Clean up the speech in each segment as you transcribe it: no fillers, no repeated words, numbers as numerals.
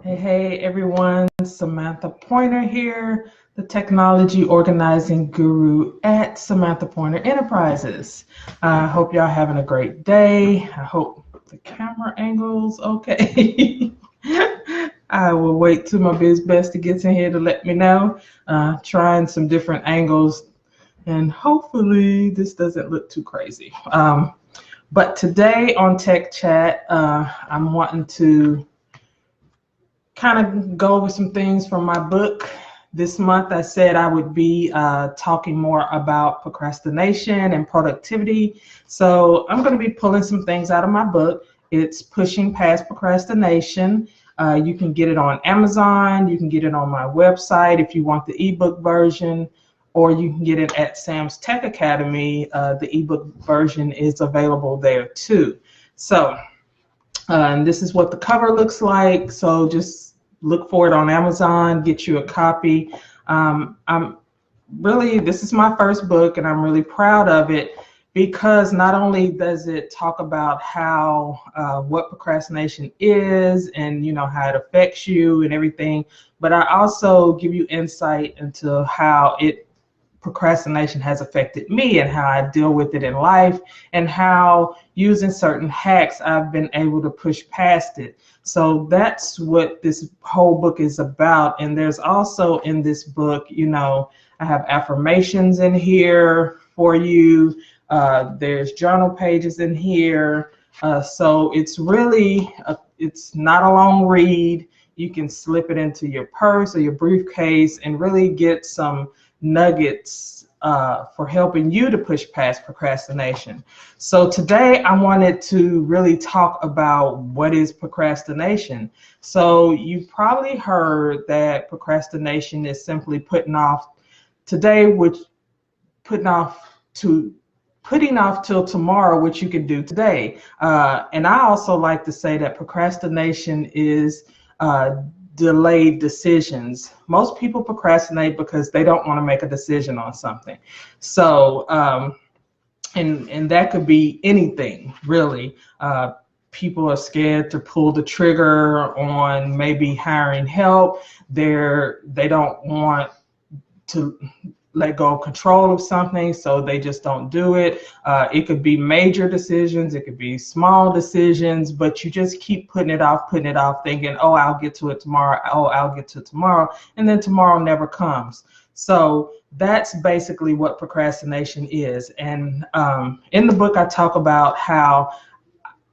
Hey everyone, Samantha Pointer here, the technology organizing guru at Samantha Pointer Enterprises. I hope y'all having a great day. I hope the camera angle's okay. I will wait till my biz best to get in here to let me know. Trying some different angles, and hopefully this doesn't look too crazy. But today on Tech Chat, I'm wanting to kind of go over some things from my book. This month I said I would be talking more about procrastination and productivity. So I'm going to be pulling some things out of my book. It's Pushing Past Procrastination. You can get it on Amazon. You can get it on my website if you want the ebook version, or you can get it at Sam's Tech Academy. The ebook version is available there too. So and this is what the cover looks like. So just look for it on Amazon, get you a copy. This is my first book and I'm really proud of it because not only does it talk about what procrastination is and how it affects you and everything, but I also give you insight into how procrastination has affected me and how I deal with it in life and how using certain hacks I've been able to push past it. So that's what this whole book is about. And there's also in this book, I have affirmations in here for you. There's journal pages in here. So it's really, it's not a long read. You can slip it into your purse or your briefcase and really get some nuggets for helping you to push past procrastination. So today I wanted to really talk about what is procrastination. So you probably heard that procrastination is simply putting off till tomorrow, which you can do today. And I also like to say that procrastination is delayed decisions. Most people procrastinate because they don't want to make a decision on something. So, and that could be anything, really. People are scared to pull the trigger on maybe hiring help. They don't want to let go of control of something, so they just don't do it. It could be major decisions, it could be small decisions, but you just keep putting it off, thinking, oh, I'll get to it tomorrow, and then tomorrow never comes. So that's basically what procrastination is. And in the book, I talk about how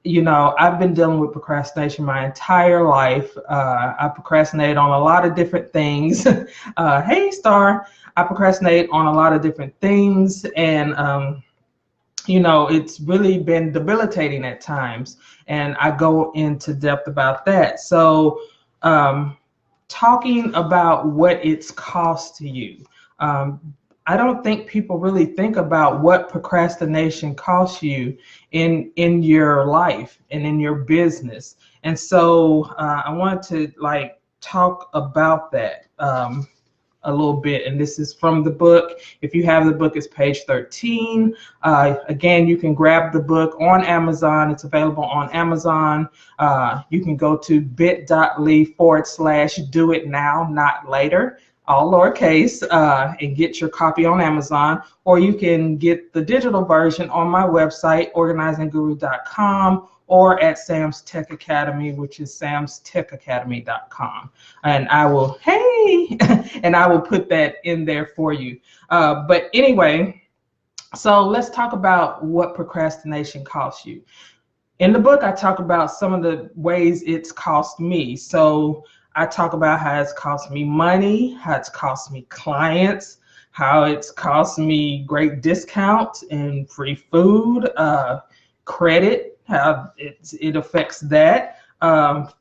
I've been dealing with procrastination my entire life. I procrastinate on a lot of different things. Hey, Star. I procrastinate on a lot of different things, and it's really been debilitating at times, and I go into depth about that. So talking about what it's cost to you. I don't think people really think about what procrastination costs you in your life and in your business. And so I wanted to talk about that a little bit, and this is from the book. If you have the book, it's page 13. Again, you can grab the book on Amazon. It's available on Amazon. You can go to bit.ly/do it now, not later, all lowercase, and get your copy on Amazon, or you can get the digital version on my website, organizingguru.com, or at Sam's Tech Academy, which is samstechacademy.com. And I will, and I will put that in there for you. But anyway, so let's talk about what procrastination costs you. In the book, I talk about some of the ways it's cost me. So I talk about how it's cost me money, how it's cost me clients, how it's cost me great discounts and free food, credit, how it affects that,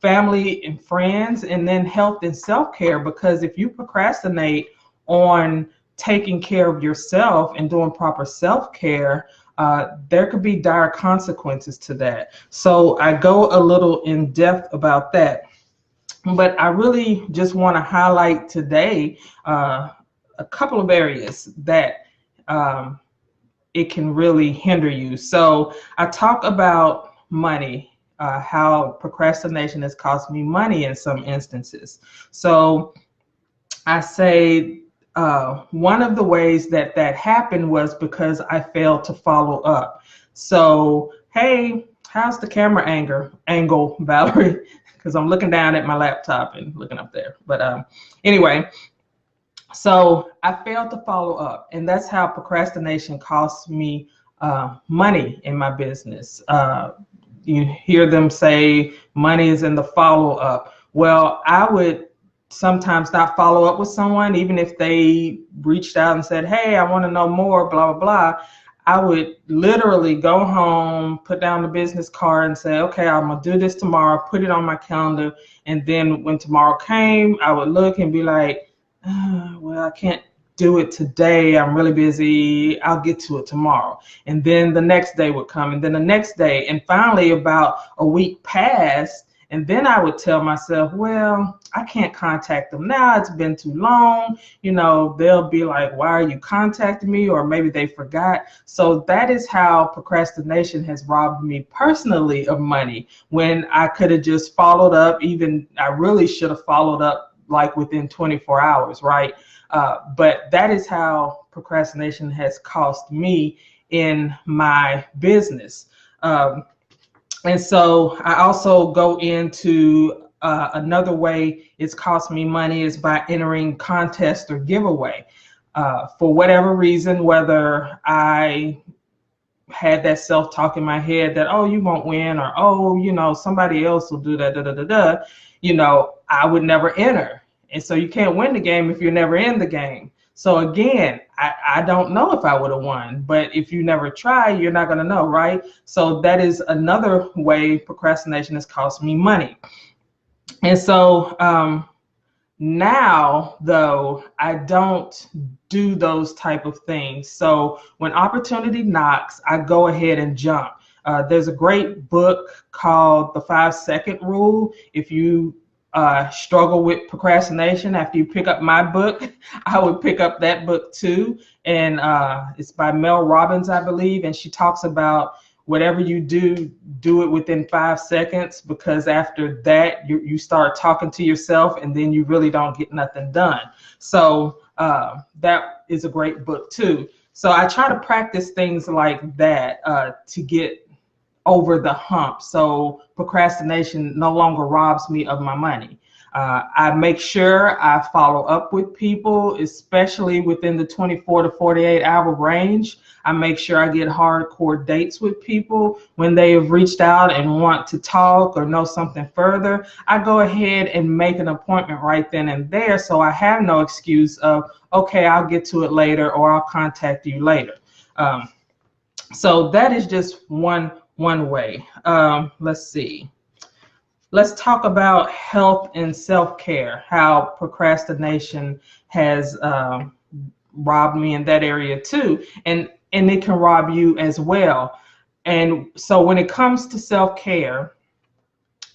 family and friends, and then health and self-care. Because if you procrastinate on taking care of yourself and doing proper self-care, there could be dire consequences to that. So I go a little in depth about that. But I really just want to highlight today a couple of areas that it can really hinder you. So I talk about money how procrastination has cost me money in some instances. So I say one of the ways that happened was because I failed to follow up. So, hey, how's the camera angle, Valerie? Because I'm looking down at my laptop and looking up there. But anyway, so I failed to follow up, and that's how procrastination costs me money in my business. You hear them say money is in the follow up. Well, I would sometimes not follow up with someone, even if they reached out and said, hey, I want to know more, blah, blah, blah. I would literally go home, put down the business card and say, okay, I'm going to do this tomorrow, put it on my calendar. And then when tomorrow came, I would look and be like, well, I can't do it today. I'm really busy. I'll get to it tomorrow. And then the next day would come, and then the next day. And finally, about a week passed. And then I would tell myself, well, I can't contact them now. It's been too long. You know, they'll be like, why are you contacting me? Or maybe they forgot. So that is how procrastination has robbed me personally of money, when I could have just followed up. Even I really should have followed up like within 24 hours, right? But that is how procrastination has cost me in my business. And so I also go into another way it's cost me money is by entering contest or giveaway. For whatever reason, whether I had that self-talk in my head that, oh, you won't win, or, oh, you know, somebody else will do that, da, da, da, da, you know, I would never enter. And so you can't win the game if you're never in the game. So again, I don't know if I would have won, but if you never try, you're not going to know, right? So that is another way procrastination has cost me money. And so now, though, I don't do those type of things. So when opportunity knocks, I go ahead and jump. There's a great book called The 5-Second Rule. If you struggle with procrastination, after you pick up my book, I would pick up that book too. And it's by Mel Robbins, I believe. And she talks about whatever you do, do it within 5 seconds, because after that, you start talking to yourself and then you really don't get nothing done. So that is a great book too. So I try to practice things like that to get over the hump, so procrastination no longer robs me of my money. I make sure I follow up with people, especially within the 24 to 48 hour range. I make sure I get hardcore dates with people when they have reached out and want to talk or know something further. I go ahead and make an appointment right then and there, so I have no excuse of, okay, I'll get to it later, or I'll contact you later. So that is just one way. Let's see. Let's talk about health and self-care, how procrastination has robbed me in that area too. And it can rob you as well. And so when it comes to self-care,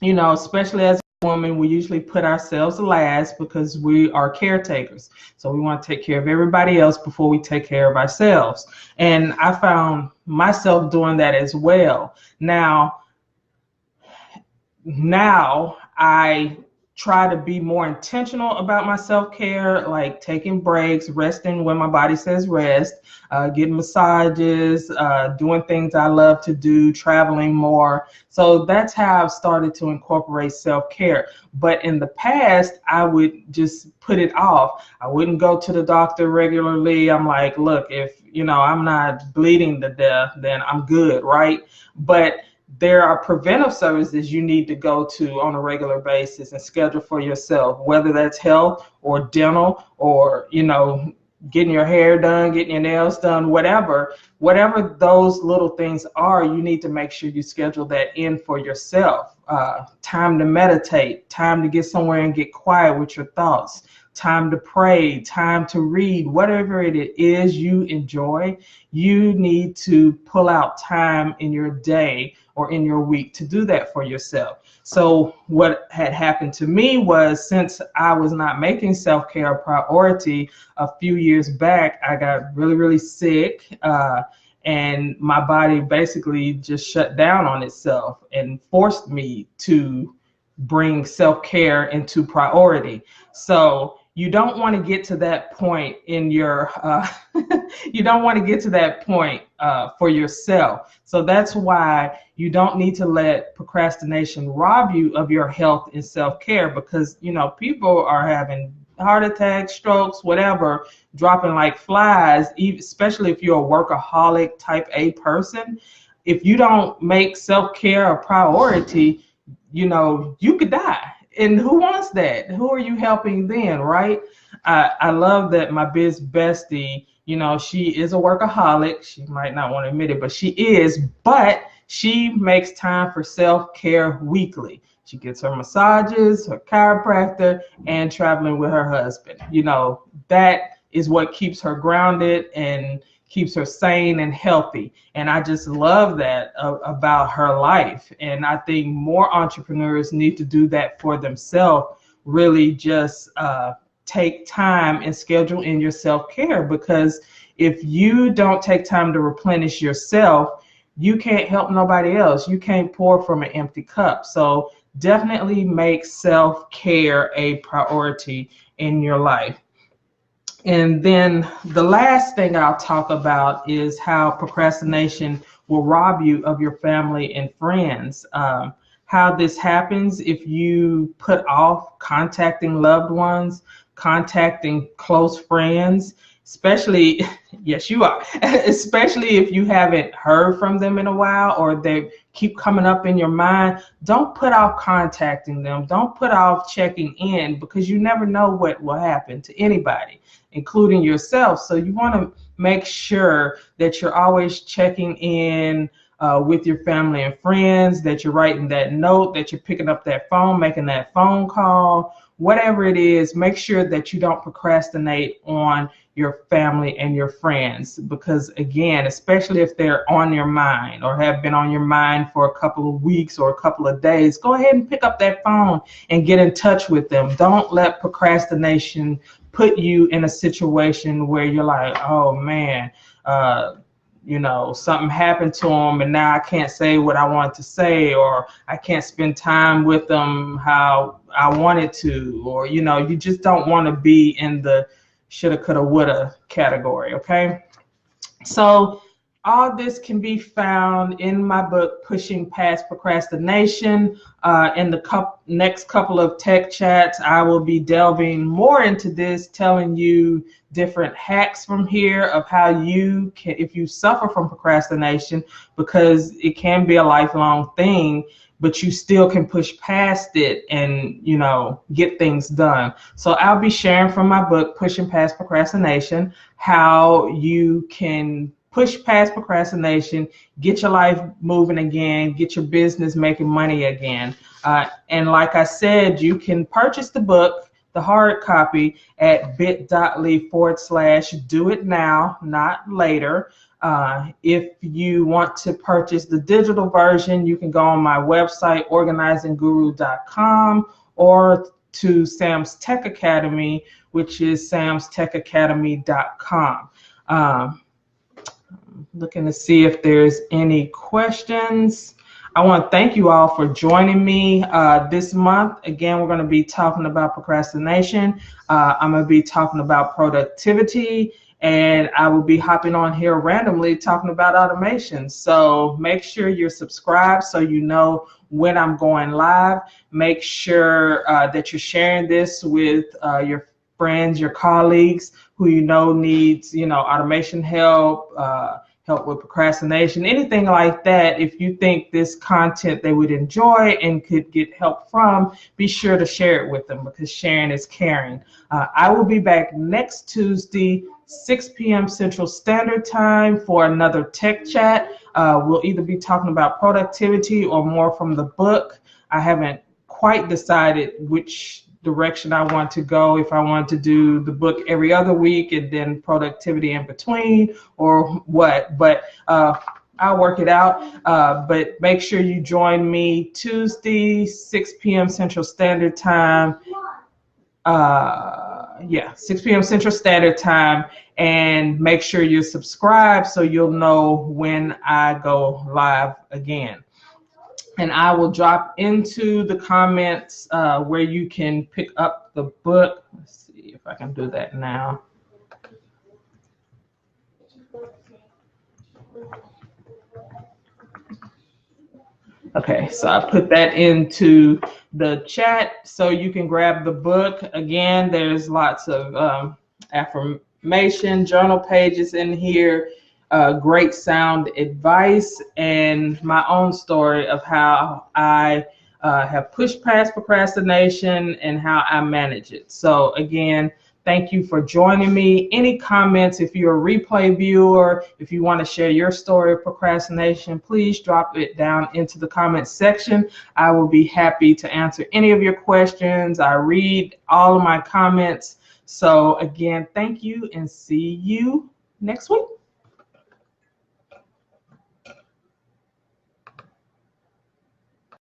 you know, especially as a woman, we usually put ourselves last because we are caretakers. So we want to take care of everybody else before we take care of ourselves. And I found myself doing that as well. Now I try to be more intentional about my self-care, like taking breaks, resting when my body says rest, getting massages, doing things I love to do, traveling more. So that's how I've started to incorporate self-care. But in the past, I would just put it off. I wouldn't go to the doctor regularly. I'm like, look, if I'm not bleeding to death, then I'm good, right? But there are preventive services you need to go to on a regular basis and schedule for yourself, whether that's health or dental or, getting your hair done, getting your nails done, whatever those little things are, you need to make sure you schedule that in for yourself. Time to meditate, time to get somewhere and get quiet with your thoughts, time to pray, time to read, whatever it is you enjoy, you need to pull out time in your day or in your week to do that for yourself. So what had happened to me was, since I was not making self-care a priority a few years back, I got really, really sick. and my body basically just shut down on itself and forced me to bring self-care into priority. So you don't want to get to that point in your you don't want to get to that point for yourself. So that's why you don't need to let procrastination rob you of your health and self-care, because people are having heart attacks, strokes, whatever, dropping like flies, especially if you're a workaholic type A person. If you don't make self-care a priority, you could die. And who wants that? Who are you helping then, right? I love that my biz bestie, she is a workaholic. She might not want to admit it, but she is. But she makes time for self-care weekly. She gets her massages, her chiropractor, and traveling with her husband. That is what keeps her grounded and keeps her sane and healthy. And I just love that about her life. And I think more entrepreneurs need to do that for themselves. Really just take time and schedule in your self-care, because if you don't take time to replenish yourself, you can't help nobody else. You can't pour from an empty cup. So definitely make self-care a priority in your life. And then the last thing I'll talk about is how procrastination will rob you of your family and friends. How this happens: if you put off contacting loved ones, contacting close friends, especially, yes, you are, especially if you haven't heard from them in a while or they keep coming up in your mind, don't put off contacting them. Don't put off checking in, because you never know what will happen to anybody, including yourself. So you want to make sure that you're always checking in with your family and friends, that you're writing that note, that you're picking up that phone, making that phone call, whatever it is. Make sure that you don't procrastinate on your family and your friends, because again, especially if they're on your mind or have been on your mind for a couple of weeks or a couple of days, go ahead and pick up that phone and get in touch with them. Don't let procrastination put you in a situation where you're like, oh man, something happened to them and now I can't say what I want to say, or I can't spend time with them how I wanted to, or, you just don't want to be in the shoulda, coulda, woulda category, okay? So all this can be found in my book, Pushing Past Procrastination. In the next couple of tech chats, I will be delving more into this, telling you different hacks from here of how you can, if you suffer from procrastination, because it can be a lifelong thing, but you still can push past it and, get things done. So I'll be sharing from my book, Pushing Past Procrastination, how you can push past procrastination, get your life moving again, get your business making money again. And like I said, you can purchase the book, the hard copy, at bit.ly/do it now, not later. If you want to purchase the digital version, you can go on my website, organizingguru.com, or to Sam's Tech Academy, which is samstechacademy.com. Looking to see if there's any questions. I want to thank you all for joining me this month. Again, we're going to be talking about procrastination. I'm going to be talking about productivity, and I will be hopping on here randomly talking about automation. So make sure you're subscribed so you know when I'm going live. Make sure that you're sharing this with your friends, your colleagues who needs, automation help, help with procrastination, anything like that. If you think this content they would enjoy and could get help from, be sure to share it with them, because sharing is caring. I will be back next Tuesday, 6 p.m. Central Standard Time, for another tech chat. We'll either be talking about productivity or more from the book. I haven't quite decided which direction I want to go, if I want to do the book every other week and then productivity in between, or what, but I'll work it out. But make sure you join me Tuesday, 6 p.m. Central Standard Time. yeah, 6 p.m. Central Standard Time, and make sure you're subscribed so you'll know when I go live again. And I will drop into the comments where you can pick up the book. Let's see if I can do that now. Okay, so I put that into the chat so you can grab the book. Again, there's lots of affirmation journal pages in here, great sound advice, and my own story of how I have pushed past procrastination and how I manage it. So again, thank you for joining me. Any comments, if you're a replay viewer, if you want to share your story of procrastination, please drop it down into the comments section. I will be happy to answer any of your questions. I read all of my comments. So again, thank you and see you next week.